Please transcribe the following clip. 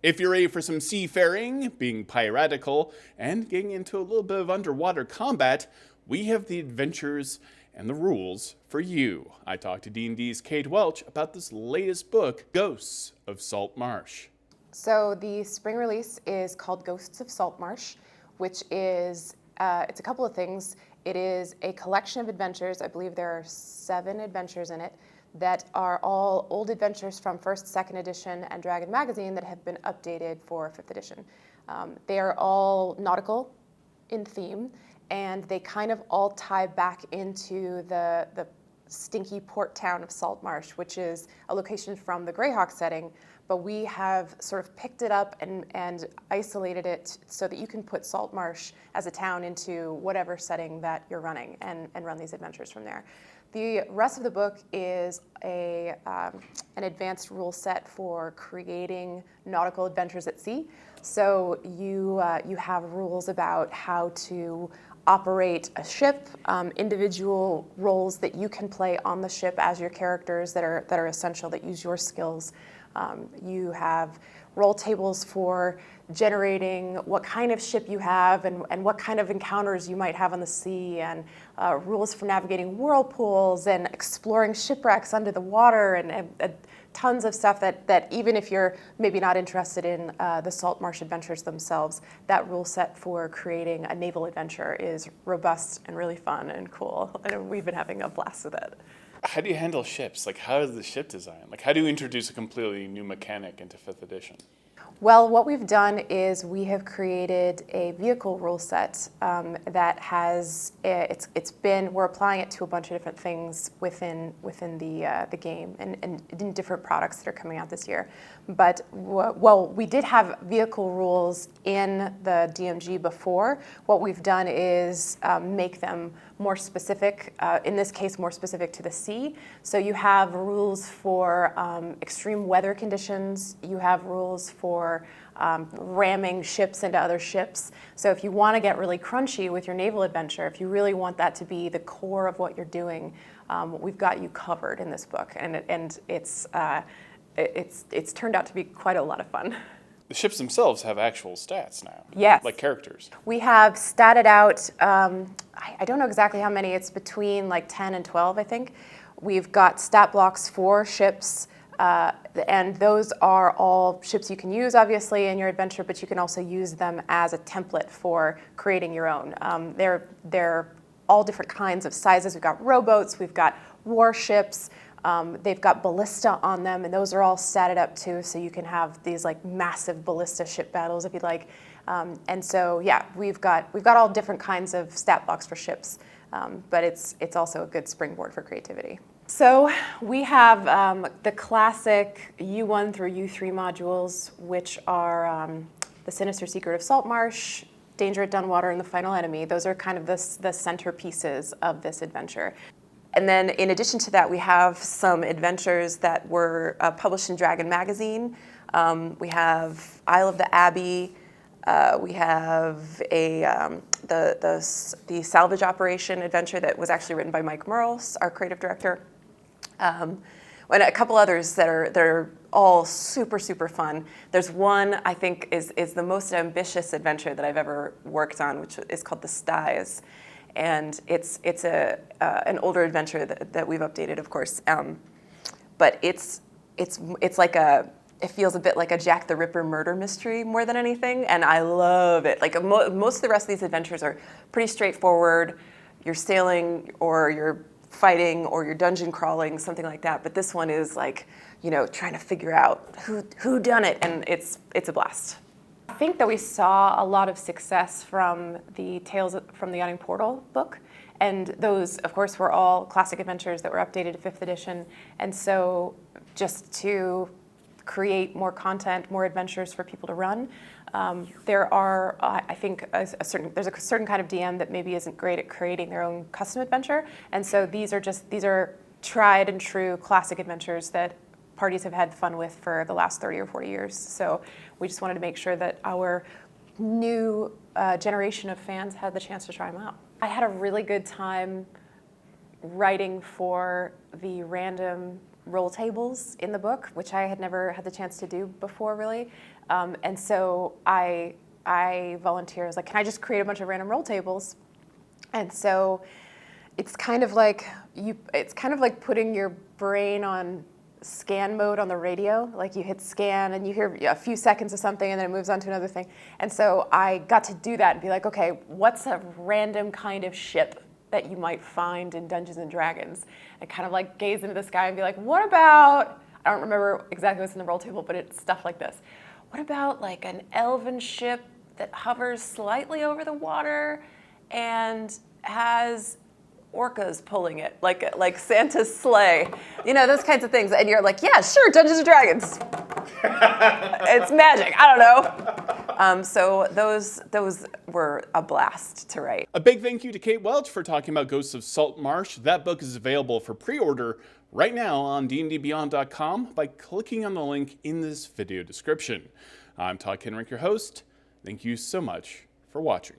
If you're ready for some seafaring, being piratical, and getting into a little bit of underwater combat, we have the adventures and the rules for you. I talked to D&D's Kate Welch about this latest book, Ghosts of Saltmarsh. So the spring release is called Ghosts of Saltmarsh, which is, it's a couple of things. It is a collection of adventures. I believe there are 7 adventures in it that are all old adventures from 1st, 2nd edition and Dragon Magazine that have been updated for 5th edition. They are all nautical in theme, and they kind of all tie back into the stinky port town of Saltmarsh, which is a location from the Greyhawk setting, but we have sort of picked it up and isolated it so that you can put Saltmarsh as a town into whatever setting that you're running and run these adventures from there. The rest of the book is an advanced rule set for creating nautical adventures at sea. So you have rules about how to operate a ship, individual roles that you can play on the ship as your characters that are essential, that use your skills. You have roll tables for generating what kind of ship you have and what kind of encounters you might have on the sea, and rules for navigating whirlpools and exploring shipwrecks under the water, and tons of stuff that even if you're maybe not interested in the Saltmarsh adventures themselves, that rule set for creating a naval adventure is robust and really fun and cool, and we've been having a blast with it. How do you handle ships? Like, how is the ship design? Like, how do you introduce a completely new mechanic into 5th edition? Well, what we've done is we have created a vehicle rule set that has we're applying it to a bunch of different things within the game and in different products that are coming out this year. But we did have vehicle rules in the DMG before. What we've done is make them more specific, in this case more specific to the sea. So you have rules for extreme weather conditions, you have rules for ramming ships into other ships. So if you want to get really crunchy with your naval adventure, if you really want that to be the core of what you're doing, we've got you covered in this book, and it's turned out to be quite a lot of fun. The ships themselves have actual stats now. Yes. Like characters. We have statted out, I don't know exactly how many, it's between like 10 and 12, I think. We've got stat blocks for ships, and those are all ships you can use, obviously, in your adventure, but you can also use them as a template for creating your own. They're all different kinds of sizes. We've got rowboats, we've got warships, they've got ballista on them, and those are all statted up too, so you can have these like massive ballista ship battles if you'd like. And so, yeah, we've got all different kinds of stat blocks for ships, but it's also a good springboard for creativity. So we have the classic U1 through U3 modules, which are the Sinister Secret of Saltmarsh, Danger at Dunwater, and the Final Enemy. Those are kind of the centerpieces of this adventure. And then in addition to that, we have some adventures that were published in Dragon Magazine. We have Isle of the Abbey. We have the salvage operation adventure that was actually written by Mike Merles, our creative director. And a couple others that are all super, super fun. There's one I think is the most ambitious adventure that I've ever worked on, which is called The Styes. And it's an older adventure that we've updated, of course. But it's like it feels a bit like a Jack the Ripper murder mystery more than anything, and I love it. Like most of the rest of these adventures are pretty straightforward. You're sailing, or you're fighting, or you're dungeon crawling, something like that. But this one is like, trying to figure out who done it, and it's a blast. I think that we saw a lot of success from the Tales from the Yachting Portal book, and those, of course, were all classic adventures that were updated to 5th edition. And so just to create more content, more adventures for people to run, there are, I think, there's a certain kind of DM that maybe isn't great at creating their own custom adventure, and so these are tried and true classic adventures that parties have had fun with for the last 30 or 40 years. So we just wanted to make sure that our new generation of fans had the chance to try them out. I had a really good time writing for the random roll tables in the book, which I had never had the chance to do before, really. And so I volunteer. I was like, can I just create a bunch of random roll tables? And so it's kind of like putting your brain on scan mode on the radio. Like you hit scan and you hear a few seconds of something and then it moves on to another thing. And so I got to do that and be like, okay, what's a random kind of ship that you might find in Dungeons and Dragons? And kind of like gaze into the sky and be like, what about, I don't remember exactly what's in the roll table, but it's stuff like this. What about like an elven ship that hovers slightly over the water and has orcas pulling it, like Santa's sleigh, those kinds of things. And you're like, yeah, sure, Dungeons and Dragons. It's magic. I don't know. So those were a blast to write. A big thank you to Kate Welch for talking about Ghosts of Saltmarsh. That book is available for pre-order right now on dndbeyond.com by clicking on the link in this video description. I'm Todd Kenrick, your host. Thank you so much for watching.